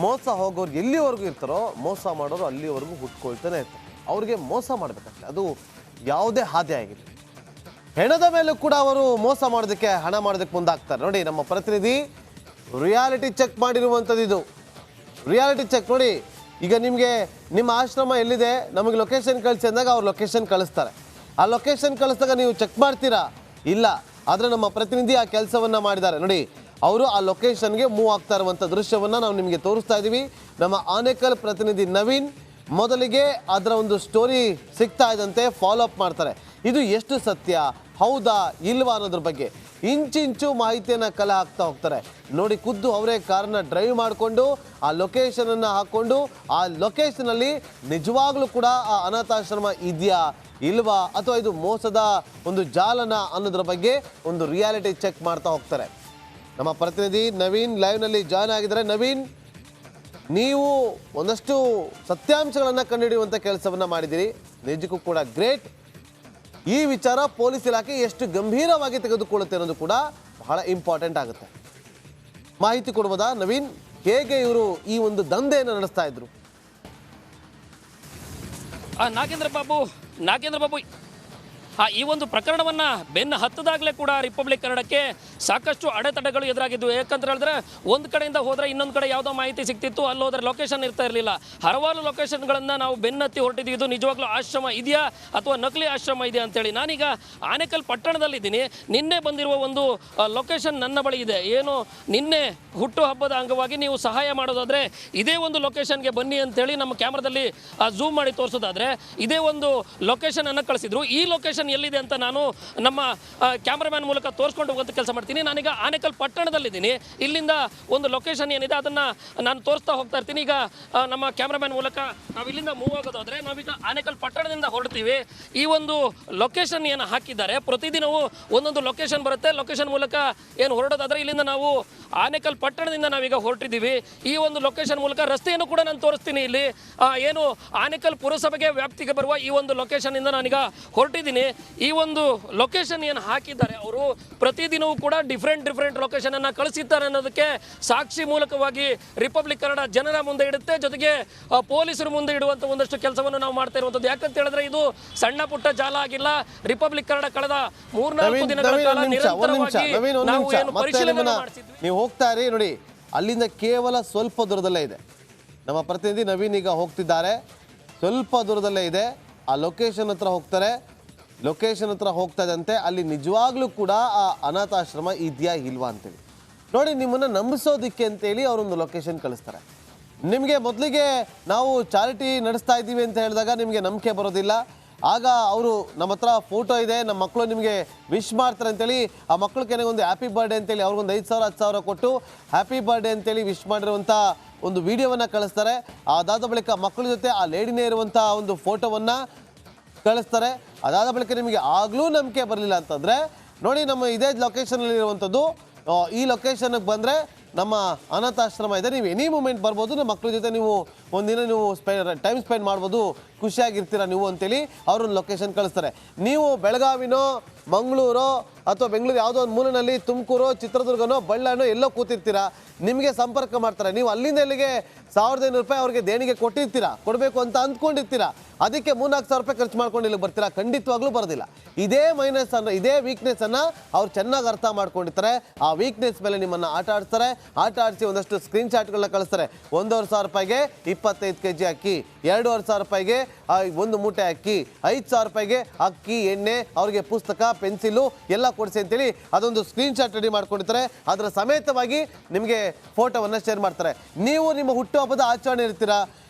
ಮೋಸ ಹೋಗೋರು ಎಲ್ಲಿವರೆಗೂ ಇರ್ತಾರೋ ಮೋಸ ಮಾಡೋರು ಅಲ್ಲಿವರೆಗೂ ಹುಟ್ಕೊಳ್ತಾನೆ ಇರ್ತಾರೆ. ಅವ್ರಿಗೆ ಮೋಸ ಮಾಡಬೇಕಷ್ಟೆ, ಅದು ಯಾವುದೇ ಹಾದಿ ಆಗಿರಲಿ. ಹೆಣದ ಮೇಲೂ ಕೂಡ ಅವರು ಮೋಸ ಮಾಡೋದಕ್ಕೆ, ಹಣ ಮಾಡೋದಕ್ಕೆ ಮುಂದಾಗ್ತಾರೆ. ನೋಡಿ, ನಮ್ಮ ಪ್ರತಿನಿಧಿ ರಿಯಾಲಿಟಿ ಚೆಕ್ ಮಾಡಿರುವಂಥದ್ದು ಇದು. ರಿಯಾಲಿಟಿ ಚೆಕ್ ನೋಡಿ, ಈಗ ನಿಮಗೆ ನಿಮ್ಮ ಆಶ್ರಮ ಎಲ್ಲಿದೆ ನಮಗೆ ಲೊಕೇಶನ್ ಕಳಿಸಿ ಅಂದಾಗ ಅವ್ರು ಲೊಕೇಶನ್ ಕಳಿಸ್ತಾರೆ. ಆ ಲೊಕೇಶನ್ ಕಳಿಸಿದಾಗ ನೀವು ಚೆಕ್ ಮಾಡ್ತೀರಾ? ಇಲ್ಲ. ಆದರೆ ನಮ್ಮ ಪ್ರತಿನಿಧಿ ಆ ಕೆಲಸವನ್ನು ಮಾಡಿದ್ದಾರೆ. ನೋಡಿ, ಅವರು ಆ ಲೊಕೇಶನ್ಗೆ ಮೂವ್ ಆಗ್ತಾ ಇರುವಂಥ ದೃಶ್ಯವನ್ನು ನಾವು ನಿಮಗೆ ತೋರಿಸ್ತಾ ಇದ್ದೀವಿ. ನಮ್ಮ ಆನೇಕಲ್ ಪ್ರತಿನಿಧಿ ನವೀನ್ ಮೊದಲಿಗೆ ಅದರ ಒಂದು ಸ್ಟೋರಿ ಸಿಗ್ತಾ ಇದ್ದಂತೆ ಫಾಲೋ ಅಪ್ ಮಾಡ್ತಾರೆ. ಇದು ಎಷ್ಟು ಸತ್ಯ, ಹೌದಾ ಇಲ್ವಾ ಅನ್ನೋದ್ರ ಬಗ್ಗೆ ಇಂಚಿಂಚು ಮಾಹಿತಿಯನ್ನು ಕಲೆ ಹಾಕ್ತಾ ಹೋಗ್ತಾರೆ. ನೋಡಿ, ಖುದ್ದು ಅವರೇ ಕಾರನ್ನ ಡ್ರೈವ್ ಮಾಡಿಕೊಂಡು ಆ ಲೊಕೇಶನನ್ನು ಹಾಕ್ಕೊಂಡು ಆ ಲೊಕೇಶನಲ್ಲಿ ನಿಜವಾಗ್ಲೂ ಕೂಡ ಆ ಅನಾಥಾಶ್ರಮ ಇದೆಯಾ ಇಲ್ವಾ ಅಥವಾ ಇದು ಮೋಸದ ಒಂದು ಜಾಲನ ಅನ್ನೋದ್ರ ಬಗ್ಗೆ ಒಂದು ರಿಯಾಲಿಟಿ ಚೆಕ್ ಮಾಡ್ತಾ ಹೋಗ್ತಾರೆ. ನಮ್ಮ ಪ್ರತಿನಿಧಿ ನವೀನ್ ಲೈವ್ನಲ್ಲಿ ಜಾಯ್ನ್ ಆಗಿದ್ದಾರೆ. ನವೀನ್, ನೀವು ಒಂದಷ್ಟು ಸತ್ಯಾಂಶಗಳನ್ನು ಕಂಡುಹಿಡಿಯುವಂಥ ಕೆಲಸವನ್ನು ಮಾಡಿದ್ದೀರಿ, ನಿಜಕ್ಕೂ ಕೂಡ ಗ್ರೇಟ್. ಈ ವಿಚಾರ ಪೊಲೀಸ್ ಇಲಾಖೆ ಎಷ್ಟು ಗಂಭೀರವಾಗಿ ತೆಗೆದುಕೊಳ್ಳುತ್ತೆ ಅನ್ನೋದು ಕೂಡ ಬಹಳ ಇಂಪಾರ್ಟೆಂಟ್ ಆಗುತ್ತೆ. ಮಾಹಿತಿ ಕೊಡ್ಬೋದಾ ನವೀನ್, ಹೇಗೆ ಇವರು ಈ ಒಂದು ದಂಧೆಯನ್ನು ನಡೆಸ್ತಾ ಇದ್ರು? ನಾಗೇಂದ್ರ ಬಾಬು ಈ ಒಂದು ಪ್ರಕರಣವನ್ನು ಬೆನ್ನು ಹತ್ತದಾಗಲೇ ಕೂಡ ರಿಪಬ್ಲಿಕ್ ಕನ್ನಡಕ್ಕೆ ಸಾಕಷ್ಟು ಅಡೆತಡೆಗಳು ಎದುರಾಗಿದ್ದವು. ಯಾಕಂತ ಹೇಳಿದ್ರೆ ಒಂದು ಕಡೆಯಿಂದ ಹೋದರೆ ಇನ್ನೊಂದು ಕಡೆ ಯಾವುದೋ ಮಾಹಿತಿ ಸಿಗ್ತಿತ್ತು, ಅಲ್ಲಿ ಹೋದ್ರೆ ಲೊಕೇಶನ್ ಇರ್ತಾ ಇರಲಿಲ್ಲ. ಹಲವಾರು ಲೊಕೇಶನ್ಗಳನ್ನು ನಾವು ಬೆನ್ನತ್ತಿ ಹೊರಟಿದ್ವಿ. ಇದು ನಿಜವಾಗ್ಲೂ ಆಶ್ರಮ ಇದೆಯಾ ಅಥವಾ ನಕಲಿ ಆಶ್ರಮ ಇದೆಯಾ ಅಂತೇಳಿ. ನಾನೀಗ ಆನೇಕಲ್ ಪಟ್ಟಣದಲ್ಲಿದ್ದೀನಿ. ನಿನ್ನೆ ಬಂದಿರುವ ಒಂದು ಲೊಕೇಶನ್ ನನ್ನ ಬಳಿ ಇದೆ. ಏನು, ನಿನ್ನೆ ಹುಟ್ಟು ಹಬ್ಬದ ಅಂಗವಾಗಿ ನೀವು ಸಹಾಯ ಮಾಡೋದಾದರೆ ಇದೇ ಒಂದು ಲೊಕೇಶನ್ಗೆ ಬನ್ನಿ ಅಂತೇಳಿ ನಮ್ಮ ಕ್ಯಾಮ್ರಾದಲ್ಲಿ ಝೂಮ್ ಮಾಡಿ ತೋರಿಸೋದಾದರೆ ಇದೇ ಒಂದು ಲೊಕೇಶನನ್ನು ಕಳಿಸಿದ್ರು. ಈ ಲೊಕೇಶನ್ ಎಲ್ಲಿದೆ ಅಂತ ನಾನು ನಮ್ಮ ಕ್ಯಾಮ್ರಾಮ್ಯಾನ್ ಮೂಲಕ ತೋರಿಸ್ಕೊಂಡು ಹೋಗುವಂಥ ಕೆಲಸ ಮಾಡ್ತೀನಿ. ನಾನೀಗ ಆನೇಕಲ್ ಪಟ್ಟಣದಲ್ಲಿದ್ದೀನಿ. ಇಲ್ಲಿಂದ ಒಂದು ಲೊಕೇಶನ್ ಏನಿದೆ ಅದನ್ನು ನಾನು ತೋರಿಸ್ತಾ ಹೋಗ್ತಾ ಇರ್ತೀನಿ. ಈಗ ನಮ್ಮ ಕ್ಯಾಮ್ರಾಮ್ಯಾನ್ ಮೂಲಕ ನಾವು ಇಲ್ಲಿಂದ ಮೂವ್ ಆಗೋದಾದರೆ ನಾವೀಗ ಆನೇಕಲ್ ಪಟ್ಟಣದಿಂದ ಹೊರಡ್ತೀವಿ. ಈ ಒಂದು ಲೊಕೇಶನ್ ಏನು ಹಾಕಿದ್ದಾರೆ, ಪ್ರತಿದಿನವೂ ಒಂದೊಂದು ಲೊಕೇಶನ್ ಬರುತ್ತೆ. ಲೊಕೇಶನ್ ಮೂಲಕ ಏನು ಹೊರಡೋದಾದರೆ ಇಲ್ಲಿಂದ ನಾವು ಆನೇಕಲ್ ಪಟ್ಟಣದಿಂದ ನಾವೀಗ ಹೊರಟಿದ್ದೀವಿ. ಈ ಒಂದು ಲೊಕೇಶನ್ ಮೂಲಕ ರಸ್ತೆಯನ್ನು ಕೂಡ ನಾನು ತೋರಿಸ್ತೀನಿ. ಇಲ್ಲಿ ಏನು ಆನೇಕಲ್ ಪುರಸಭೆಗೆ ವ್ಯಾಪ್ತಿಗೆ ಬರುವ ಈ ಒಂದು ಲೊಕೇಶನ್ನಿಂದ ನಾನೀಗ ಹೊರಟಿದ್ದೀನಿ. ಈ ಒಂದು ಲೊಕೇಶನ್ ಏನು ಹಾಕಿದ್ದಾರೆ ಅವರು ಪ್ರತಿದಿನವೂ ಕೂಡ ಡಿಫ್ರೆಂಟ್ ಲೊಕೇಶನನ್ನು ಕಳಿಸಿದ್ದಾರೆ ಅನ್ನೋದಕ್ಕೆ ಸಾಕ್ಷಿ ಮೂಲಕವಾಗಿ ರಿಪಬ್ಲಿಕ್ ಕನ್ನಡ ಜನರ ಮುಂದೆ ಇಡುತ್ತೆ, ಜೊತೆಗೆ ಪೊಲೀಸರ ಮುಂದೆ ಇಡುವಂಥ ಒಂದಷ್ಟು ಕೆಲಸವನ್ನು ನಾವು ಮಾಡ್ತಾ ಇರುವಂಥದ್ದು. ಯಾಕಂತ ಹೇಳಿದ್ರೆ ಇದು ಸಣ್ಣ ಪುಟ್ಟ ಜಾಲ ಆಗಿಲ್ಲ. ರಿಪಬ್ಲಿಕ್ ಕನ್ನಡ ಕಳೆದ 3-4 ದಿನಗಳ ಕಾಲ ನಿರಂತರವಾಗಿ ನಾವು ಏನು ಪರಿಶೀಲನೆ ಮಾಡಿಸಿದ್ವಿ. ನೀವು ಹೋಗ್ತಾ ಇರಿ ನೋಡಿ, ಅಲ್ಲಿಂದ ಕೇವಲ ಸ್ವಲ್ಪ ದೂರದಲ್ಲೇ ಇದೆ. ನಮ್ಮ ಪ್ರತಿನಿಧಿ ನವೀನ್ ಈಗ ಹೋಗ್ತಿದ್ದಾರೆ, ಸ್ವಲ್ಪ ದೂರದಲ್ಲೇ ಇದೆ. ಆ ಲೊಕೇಶನ್ ಹತ್ರ ಹೋಗ್ತಾರೆ. ಲೊಕೇಶನ್ ಹತ್ರ ಹೋಗ್ತಾ ಇದ್ದಂತೆ ಅಲ್ಲಿ ನಿಜವಾಗ್ಲೂ ಕೂಡ ಆ ಅನಾಥಾಶ್ರಮ ಇದೆಯಾ ಇಲ್ವಾ ಅಂತೇಳಿ ನೋಡಿ, ನಿಮ್ಮನ್ನು ನಂಬಿಸೋದಕ್ಕೆ ಅಂತೇಳಿ ಅವರೊಂದು ಲೊಕೇಶನ್ ಕಳಿಸ್ತಾರೆ. ನಿಮಗೆ ಮೊದಲಿಗೆ ನಾವು ಚಾರಿಟಿ ನಡೆಸ್ತಾ ಇದ್ದೀವಿ ಅಂತ ಹೇಳಿದಾಗ ನಿಮಗೆ ನಂಬಿಕೆ ಬರೋದಿಲ್ಲ. ಆಗ ಅವರು ನಮ್ಮ ಹತ್ರ ಫೋಟೋ ಇದೆ, ನಮ್ಮ ಮಕ್ಕಳು ನಿಮಗೆ ವಿಶ್ ಮಾಡ್ತಾರೆ ಅಂತೇಳಿ ಆ ಮಕ್ಕಳಿಗೆ ಒಂದು ಹ್ಯಾಪಿ ಬರ್ಡೇ ಅಂತೇಳಿ ಅವ್ರಿಗೊಂದು 5,000 10,000 ಕೊಟ್ಟು ಹ್ಯಾಪಿ ಬರ್ಡೇ ಅಂತೇಳಿ ವಿಶ್ ಮಾಡಿರುವಂಥ ಒಂದು ವಿಡಿಯೋವನ್ನು ಕಳಿಸ್ತಾರೆ. ಅದಾದ ಬಳಿಕ ಮಕ್ಕಳ ಜೊತೆ ಆ ಲೇಡಿನೇ ಇರುವಂಥ ಒಂದು ಫೋಟೋವನ್ನು ಕಳಿಸ್ತಾರೆ. ಅದಾದ ಬಳಿಕ ನಿಮಗೆ ಆಗಲೂ ನಂಬಿಕೆ ಬರಲಿಲ್ಲ ಅಂತಂದರೆ ನೋಡಿ, ನಮ್ಮ ಇದೇ ಲೊಕೇಶನಲ್ಲಿ ಇರುವಂಥದ್ದು. ಈ ಲೊಕೇಶನ್ಗೆ ಬಂದರೆ ನಮ್ಮ ಅನಾಥಾಶ್ರಮ ಇದೆ, ನೀವು ಎನಿ ಮೂಮೆಂಟ್ ಬರ್ಬೋದು, ನಮ್ಮ ಮಕ್ಕಳ ಜೊತೆ ನೀವು ಒಂದಿನ ನೀವು ಟೈಮ್ ಸ್ಪೆಂಡ್ ಮಾಡ್ಬೋದು, ಖುಷಿಯಾಗಿರ್ತೀರ ನೀವು ಅಂತೇಳಿ ಅವ್ರೊಂದು ಲೊಕೇಶನ್ ಕಳಿಸ್ತಾರೆ. ನೀವು ಬೆಳಗಾವಿನೋ ಮಂಗಳೂರೋ ಅಥವಾ ಬೆಂಗಳೂರು ಯಾವುದೋ ಒಂದು ಮೂಲೆಯಲ್ಲಿ ತುಮಕೂರು ಚಿತ್ರದುರ್ಗನೋ ಬಳ್ಳಾರಿನೋ ಎಲ್ಲೋ ಕೂತಿರ್ತೀರಾ, ನಿಮಗೆ ಸಂಪರ್ಕ ಮಾಡ್ತಾರೆ. ನೀವು ಅಲ್ಲಿಂದ ಇಲ್ಲಿಗೆ 1,500 ರೂಪಾಯಿ ಅವ್ರಿಗೆ ದೇಣಿಗೆ ಕೊಟ್ಟಿರ್ತೀರಾ, ಕೊಡಬೇಕು ಅಂತ ಅಂದ್ಕೊಂಡಿರ್ತೀರಾ. ಅದಕ್ಕೆ 3-4 ಸಾವಿರ ರೂಪಾಯಿ ಖರ್ಚು ಮಾಡ್ಕೊಂಡು ಇಲ್ಲಿಗೆ ಬರ್ತೀರಾ? ಖಂಡಿತವಾಗ್ಲೂ ಬರೋದಿಲ್ಲ. ಇದೇ ಮೈನಸ್ ಅನ್ನು, ಇದೇ ವೀಕ್ನೆಸ್ಸನ್ನು ಅವ್ರು ಚೆನ್ನಾಗಿ ಅರ್ಥ ಮಾಡ್ಕೊಂಡಿರ್ತಾರೆ. ಆ ವೀಕ್ನೆಸ್ ಮೇಲೆ ನಿಮ್ಮನ್ನು ಆಟ ಆಡಿಸಿ ಒಂದಷ್ಟು ಸ್ಕ್ರೀನ್ ಶಾಟ್ಗಳನ್ನ ಕಳಿಸ್ತಾರೆ. 1,500 ರೂಪಾಯಿಗೆ 25 kg ಅಕ್ಕಿ, 2,500 ರೂಪಾಯಿಗೆ 1 ಮೂಟೆ ಅಕ್ಕಿ, 5,000 ರೂಪಾಯಿಗೆ ಅಕ್ಕಿ, ಎಣ್ಣೆ, ಅವ್ರಿಗೆ ಪುಸ್ತಕ, ಪೆನ್ಸಿಲು ಎಲ್ಲ ಕೊಡಿಸಿ ಅಂತೇಳಿ ಅದೊಂದು ಸ್ಕ್ರೀನ್ ಶಾಟ್ ರೆಡಿ ಮಾಡ್ಕೊಂಡಿರ್ತಾರೆ. ಅದರ ಸಮೇತವಾಗಿ ನಿಮಗೆ ಫೋಟೋವನ್ನು ಶೇರ್ ಮಾಡ್ತಾರೆ. ನೀವು ನಿಮ್ಮ ಹುಟ್ಟುಹಬ್ಬದ ಆಚರಣೆ ಇರ್ತೀರಾ,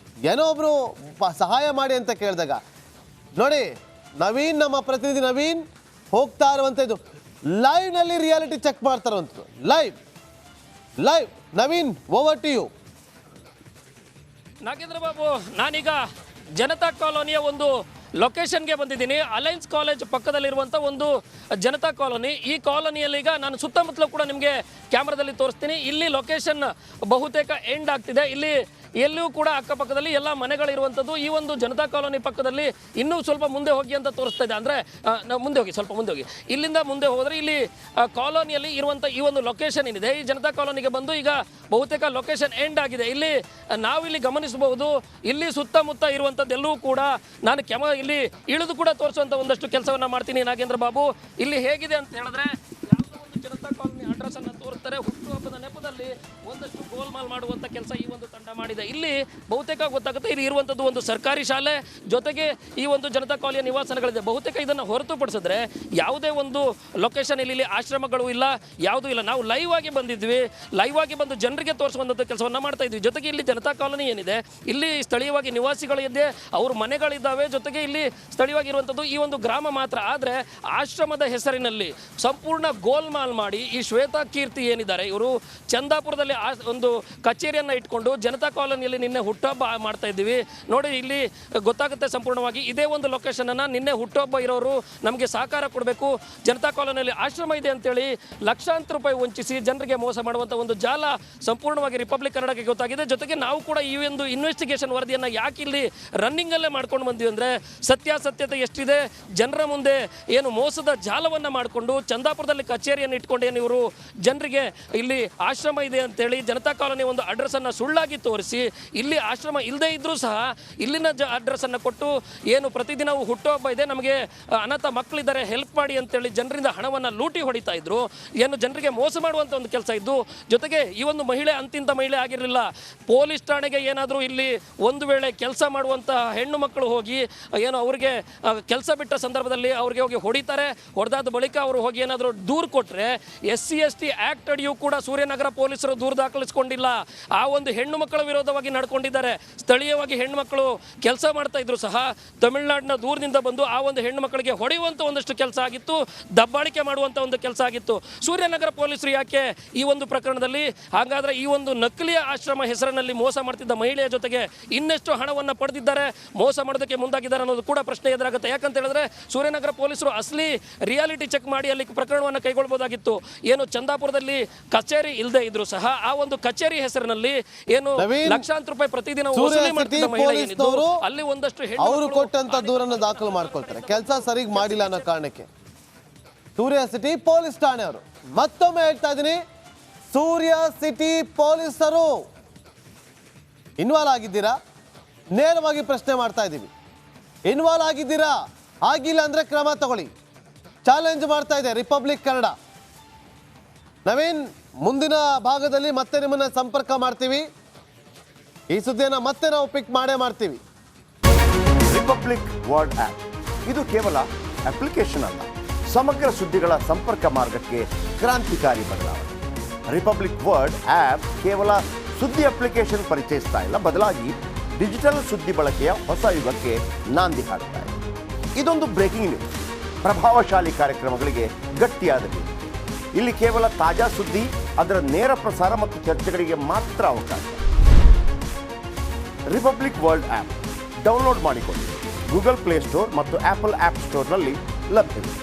ಏನೋ ಒಬ್ರು ಸಹಾಯ ಮಾಡಿ ಅಂತ ಕೇಳಿದಾಗ ನೋಡಿ, ನವೀನ್, ನಮ್ಮ ಪ್ರತಿನಿಧಿ ನವೀನ್ ಹೋಗ್ತಾ ಇರುವಂಥದ್ದು ಲೈವ್ನಲ್ಲಿ ರಿಯಾಲಿಟಿ ಚೆಕ್ ಮಾಡ್ತಾರಂಥದ್ದು. Live Naveen, over to you. Nagendra Babu, ನಾನೀಗ ಜನತಾ ಕಾಲೋನಿಯ ಒಂದು ಲೊಕೇಶನ್ಗೆ ಬಂದಿದ್ದೀನಿ. ಅಲೈನ್ಸ್ ಕಾಲೇಜ್ ಪಕ್ಕದಲ್ಲಿರುವಂಥ ಒಂದು ಜನತಾ ಕಾಲೋನಿ. ಈ ಕಾಲೋನಿಯಲ್ಲಿ ಈಗ ನಾನು ಸುತ್ತಮುತ್ತಲೂ ಕೂಡ ನಿಮಗೆ ಕ್ಯಾಮ್ರಾದಲ್ಲಿ ತೋರಿಸ್ತೀನಿ. ಇಲ್ಲಿ ಲೊಕೇಶನ್ ಬಹುತೇಕ ಎಂಡ್ ಆಗ್ತಿದೆ. ಇಲ್ಲಿ ಎಲ್ಲಿಯೂ ಕೂಡ ಅಕ್ಕಪಕ್ಕದಲ್ಲಿ ಎಲ್ಲ ಮನೆಗಳಿರುವಂಥದ್ದು. ಈ ಒಂದು ಜನತಾ ಕಾಲೋನಿ ಪಕ್ಕದಲ್ಲಿ ಇನ್ನೂ ಸ್ವಲ್ಪ ಮುಂದೆ ಹೋಗಿ ಅಂತ ತೋರಿಸ್ತಾ ಇದೆ. ಅಂದರೆ ನಾವು ಮುಂದೆ ಹೋಗಿ, ಸ್ವಲ್ಪ ಮುಂದೆ ಹೋಗಿ, ಇಲ್ಲಿಂದ ಮುಂದೆ ಹೋದರೆ ಇಲ್ಲಿ ಕಾಲೋನಿಯಲ್ಲಿ ಇರುವಂಥ ಈ ಒಂದು ಲೊಕೇಶನ್ ಏನಿದೆ, ಈ ಜನತಾ ಕಾಲೋನಿಗೆ ಬಂದು ಈಗ ಬಹುತೇಕ ಲೊಕೇಶನ್ ಎಂಡ್ ಆಗಿದೆ. ಇಲ್ಲಿ ನಾವಿಲ್ಲಿ ಗಮನಿಸಬಹುದು, ಇಲ್ಲಿ ಸುತ್ತಮುತ್ತ ಇರುವಂಥದ್ದೆಲ್ಲವೂ ಕೂಡ ನಾನು ಇಲ್ಲಿ ಇಳಿದು ಕೂಡ ತೋರಿಸುವಂಥ ಒಂದಷ್ಟು ಕೆಲಸವನ್ನು ಮಾಡ್ತೀನಿ ನಾಗೇಂದ್ರ ಬಾಬು. ಇಲ್ಲಿ ಹೇಗಿದೆ ಅಂತ ಹೇಳಿದ್ರೆ ಯಾವುದೋ ಒಂದು ಜನತಾ ಕಾಲೋನಿ ಅಡ್ರೆಸ್ ಅನ್ನು ತೋರಿಸ್ತಾರೆ. ಹುಟ್ಟುಹಬ್ಬದ ನೆಪದಲ್ಲಿ ಒಂದಷ್ಟು ಗೋಲ್ಮಾಲ್ ಮಾಡುವಂಥ ಕೆಲಸ ಈ ಒಂದು ತಂಡ ಮಾಡಿದೆ. ಇಲ್ಲಿ ಬಹುತೇಕ ಗೊತ್ತಾಗುತ್ತೆ, ಇಲ್ಲಿ ಇರುವಂಥದ್ದು ಒಂದು ಸರ್ಕಾರಿ ಶಾಲೆ, ಜೊತೆಗೆ ಈ ಒಂದು ಜನತಾ ಕಾಲೋನಿಯ ನಿವಾಸಗಳಿದೆ. ಬಹುತೇಕ ಇದನ್ನು ಹೊರತುಪಡಿಸಿದ್ರೆ ಯಾವುದೇ ಒಂದು ಲೊಕೇಶನ್ ಇಲ್ಲಿ ಆಶ್ರಮಗಳು ಇಲ್ಲ, ಯಾವುದೂ ಇಲ್ಲ. ನಾವು ಲೈವ್ ಆಗಿ ಬಂದಿದ್ವಿ, ಲೈವ್ ಆಗಿ ಬಂದು ಜನರಿಗೆ ತೋರಿಸುವಂಥ ಕೆಲಸವನ್ನು ಮಾಡ್ತಾ ಇದ್ವಿ. ಜೊತೆಗೆ ಇಲ್ಲಿ ಜನತಾ ಕಾಲೋನಿ ಏನಿದೆ, ಇಲ್ಲಿ ಸ್ಥಳೀಯವಾಗಿ ನಿವಾಸಿಗಳಿದೆ, ಅವ್ರ ಮನೆಗಳಿದ್ದಾವೆ. ಜೊತೆಗೆ ಇಲ್ಲಿ ಸ್ಥಳೀಯವಾಗಿರುವಂಥದ್ದು ಈ ಒಂದು ಗ್ರಾಮ ಮಾತ್ರ. ಆದರೆ ಆಶ್ರಮದ ಹೆಸರಿನಲ್ಲಿ ಸಂಪೂರ್ಣ ಗೋಲ್ಮಾಲ್ ಮಾಡಿ ಈ ಶ್ವೇತಾ ಕೀರ್ತಿ ಏನಿದ್ದಾರೆ, ಇವರು ಚಂದಾಪುರದಲ್ಲಿ ಒಂದು ಕಚೇರಿಯನ್ನು ಇಟ್ಕೊಂಡು ಜನತಾ ಕಾಲೋನಿಯಲ್ಲಿ ನಿನ್ನೆ ಹುಟ್ಟುಹಬ್ಬ ಮಾಡ್ತಾ ಇದ್ದೀವಿ ನೋಡಿ. ಇಲ್ಲಿ ಗೊತ್ತಾಗುತ್ತೆ ಸಂಪೂರ್ಣವಾಗಿ. ಇದೇ ಒಂದು ಲೊಕೇಶನನ್ನು ನಿನ್ನೆ ಹುಟ್ಟುಹಬ್ಬ ಇರೋರು ನಮಗೆ ಸಹಕಾರ ಕೊಡಬೇಕು, ಜನತಾ ಕಾಲೋನಿಯಲ್ಲಿ ಆಶ್ರಮ ಇದೆ ಅಂತೇಳಿ ಲಕ್ಷಾಂತರ ರೂಪಾಯಿ ವಂಚಿಸಿ ಜನರಿಗೆ ಮೋಸ ಮಾಡುವಂಥ ಒಂದು ಜಾಲ ಸಂಪೂರ್ಣವಾಗಿ ರಿಪಬ್ಲಿಕ್ ಕನ್ನಡಕ್ಕೆ ಗೊತ್ತಾಗಿದೆ. ಜೊತೆಗೆ ನಾವು ಕೂಡ ಈ ಒಂದು ಇನ್ವೆಸ್ಟಿಗೇಷನ್ ವರದಿಯನ್ನು ಯಾಕೆ ಇಲ್ಲಿ ರನ್ನಿಂಗಲ್ಲೇ ಮಾಡ್ಕೊಂಡು ಬಂದ್ವಿ ಅಂದರೆ ಸತ್ಯಾಸತ್ಯತೆ ಎಷ್ಟಿದೆ, ಜನರ ಮುಂದೆ ಏನು ಮೋಸದ ಜಾಲವನ್ನು ಮಾಡಿಕೊಂಡು ಚಂದಾಪುರದಲ್ಲಿ ಕಚೇರಿಯನ್ನು ಇಟ್ಕೊಂಡು ಏನು ಇವರು ಜನರಿಗೆ ಇಲ್ಲಿ ಆಶ್ರಮ ಇದೆ ಅಂತೇಳಿ ಜನತಾ ಕಾಲೋನಿ ಒಂದು ಅಡ್ರೆಸ್ಸನ್ನು ಸುಳ್ಳಾಗಿ ತೋರಿಸಿ, ಇಲ್ಲಿ ಆಶ್ರಮ ಇಲ್ಲದೇ ಇದ್ದರೂ ಸಹ ಇಲ್ಲಿನ ಅಡ್ರೆಸ್ಸನ್ನು ಕೊಟ್ಟು ಏನು ಪ್ರತಿದಿನವೂ ಹುಟ್ಟುಹಬ್ಬ ಇದೆ, ನಮಗೆ ಅನಾಥ ಮಕ್ಕಳಿದ್ದಾರೆ, ಹೆಲ್ಪ್ ಮಾಡಿ ಅಂತೇಳಿ ಜನರಿಂದ ಹಣವನ್ನು ಲೂಟಿ ಹೊಡಿತಾ ಇದ್ರು. ಏನು ಜನರಿಗೆ ಮೋಸ ಮಾಡುವಂಥ ಒಂದು ಕೆಲಸ ಇದ್ದು. ಜೊತೆಗೆ ಈ ಒಂದು ಮಹಿಳೆ ಅಂತಿಂತ ಮಹಿಳೆ ಆಗಿರಲಿಲ್ಲ. ಪೊಲೀಸ್ ಠಾಣೆಗೆ ಏನಾದರೂ ಇಲ್ಲಿ ಒಂದು ವೇಳೆ ಕೆಲಸ ಮಾಡುವಂಥ ಹೆಣ್ಣು ಮಕ್ಕಳು ಹೋಗಿ ಏನು ಅವರಿಗೆ ಕೆಲಸ ಬಿಟ್ಟ ಸಂದರ್ಭದಲ್ಲಿ ಅವ್ರಿಗೆ ಹೋಗಿ ಹೊಡಿತಾರೆ. ಹೊಡೆದಾದ ಬಳಿಕ ಅವರು ಹೋಗಿ ಏನಾದರೂ ದೂರು ಕೊಟ್ಟರೆ SC/ST ಆ್ಯಕ್ಟ್ ಅಡಿಯೂ ಕೂಡ ಸೂರ್ಯನಗರ ಪೊಲೀಸರು ದೂರು ದಾಖಲಿಸಿಕೊಂಡಿಲ್ಲ. ಆ ಒಂದು ಹೆಣ್ಣು ಮಕ್ಕಳ ವಿರೋಧವಾಗಿ ನಡ್ಕೊಂಡಿದ್ದಾರೆ. ಸ್ಥಳೀಯವಾಗಿ ಹೆಣ್ಣು ಮಕ್ಕಳು ಕೆಲಸ ಮಾಡ್ತಾ ಇದ್ರು ಸಹ ತಮಿಳುನಾಡಿನ ದೂರದಿಂದ ಬಂದು ಆ ಒಂದು ಹೆಣ್ಣು ಮಕ್ಕಳಿಗೆ ಹೊಡೆಯುವಂಥ ಒಂದಷ್ಟು ಕೆಲಸ ಆಗಿತ್ತು, ದಬ್ಬಾಳಿಕೆ ಮಾಡುವಂಥ ಒಂದು ಕೆಲಸ ಆಗಿತ್ತು. ಸೂರ್ಯನಗರ ಪೊಲೀಸರು ಯಾಕೆ ಈ ಒಂದು ಪ್ರಕರಣದಲ್ಲಿ ಹಾಗಾದರೆ ಈ ಒಂದು ನಕಲಿಯ ಆಶ್ರಮ ಹೆಸರಿನಲ್ಲಿ ಮೋಸ ಮಾಡ್ತಿದ್ದ ಮಹಿಳೆಯ ಜೊತೆಗೆ ಇನ್ನೆಷ್ಟು ಹಣವನ್ನು ಪಡೆದಿದ್ದಾರೆ, ಮೋಸ ಮಾಡೋದಕ್ಕೆ ಮುಂದಾಗಿದ್ದಾರೆ ಅನ್ನೋದು ಕೂಡ ಪ್ರಶ್ನೆ ಎದುರಾಗುತ್ತೆ. ಯಾಕಂತ ಹೇಳಿದ್ರೆ ಸೂರ್ಯನಗರ ಪೊಲೀಸರು ಅಸಲಿ ರಿಯಾಲಿಟಿ ಚೆಕ್ ಮಾಡಿ ಅಲ್ಲಿ ಪ್ರಕರಣವನ್ನು ಕೈಗೊಳ್ಳಬಹುದಾಗಿತ್ತು. ಏನು ಚಂದಾಪುರದಲ್ಲಿ ಕಚೇರಿ ಇಲ್ಲದೆ ಇದ್ರು ಸಹ ಆ ಒಂದು ಕಚೇರಿ ಹೆಸರಿನಲ್ಲಿ ಏನು ಲಕ್ಷಾಂತರ ರೂಪಾಯಿ ಪ್ರತಿದಿನ ವಸೂಲಿ ಮಾಡ್ತಿದ್ದ ಮಹಿಳೆ ಏನಿದ್ದು, ಅಲ್ಲಿ ಒಂದಷ್ಟು ಅವರು ಕೊಟ್ಟಂತ ದೂರನ್ನು ದಾಖಲು ಮಾಡ್ಕೊಳ್ತಾರೆ. ಕೆಲಸ ಸರಿಯಾಗಿ ಮಾಡಿಲ್ಲ ಅನ್ನೋ ಕಾರಣಕ್ಕೆ ಸೂರ್ಯ ಸಿಟಿ ಪೊಲೀಸ್ ಠಾಣೆ ಅವರು, ಮತ್ತೊಮ್ಮೆ ಹೇಳ್ತಾ ಇದ್ದೀನಿ, ಸೂರ್ಯ ಸಿಟಿ ಪೊಲೀಸರು ಇನ್ವಾಲ್ವ್ ಆಗಿದ್ದೀರಾ? ನೇರವಾಗಿ ಪ್ರಶ್ನೆ ಮಾಡ್ತಾ ಇದ್ದೀವಿ. ಇನ್ವಾಲ್ವ್ ಆಗಿದ್ದೀರಾ? ಆಗಿಲ್ಲ ಅಂದ್ರೆ ಕ್ರಮ ತಗೊಳ್ಳಿ. ಚಾಲೆಂಜ್ ಮಾಡ್ತಾ ಇದೆ ರಿಪಬ್ಲಿಕ್ ಕನ್ನಡ. ನವೀನ್, ಮುಂದಿನ ಭಾಗದಲ್ಲಿ ಮತ್ತೆ ನಿಮ್ಮನ್ನ ಸಂಪರ್ಕ ಮಾಡ್ತೀವಿ. ಈ ಸುದ್ದಿಯನ್ನು ಮತ್ತೆ ನಾವು ಪಿಕ್ ಮಾಡೇ ಮಾಡ್ತೀವಿ. ರಿಪಬ್ಲಿಕ್ ವರ್ಲ್ಡ್ ಆ್ಯಪ್ ಇದು ಕೇವಲ ಅಪ್ಲಿಕೇಶನ್ ಅಲ್ಲ, ಸಮಗ್ರ ಸುದ್ದಿಗಳ ಸಂಪರ್ಕ ಮಾರ್ಗಕ್ಕೆ ಕ್ರಾಂತಿಕಾರಿ ಬದಲಾವಣೆ. ರಿಪಬ್ಲಿಕ್ ವರ್ಲ್ಡ್ ಆ್ಯಪ್ ಕೇವಲ ಸುದ್ದಿ ಅಪ್ಲಿಕೇಶನ್ ಪರಿಚಯಿಸ್ತಾ ಇಲ್ಲ, ಬದಲಾಗಿ ಡಿಜಿಟಲ್ ಸುದ್ದಿ ಬಳಕೆಯ ಹೊಸ ಯುಗಕ್ಕೆ ನಾಂದಿ ಹಾಡ್ತಾ ಇದೆ. ಇದೊಂದು ಬ್ರೇಕಿಂಗ್ ನ್ಯೂಸ್, ಪ್ರಭಾವಶಾಲಿ ಕಾರ್ಯಕ್ರಮಗಳಿಗೆ ಗಟ್ಟಿಯಾದ ವೇದಿಕೆ. ಇಲ್ಲಿ ಕೇವಲ ತಾಜಾ ಸುದ್ದಿ, ಅದರ ನೇರ ಪ್ರಸಾರ ಮತ್ತು ಚರ್ಚೆಗಳಿಗೆ ಮಾತ್ರ ಅವಕಾಶ. ರಿಪಬ್ಲಿಕ್ ವರ್ಲ್ಡ್ ಆ್ಯಪ್ ಡೌನ್ಲೋಡ್ ಮಾಡಿಕೊಳ್ಳಿ. ಗೂಗಲ್ ಪ್ಲೇಸ್ಟೋರ್ ಮತ್ತು ಆಪಲ್ ಆ್ಯಪ್ ಸ್ಟೋರ್ನಲ್ಲಿ ಲಭ್ಯವಿದೆ.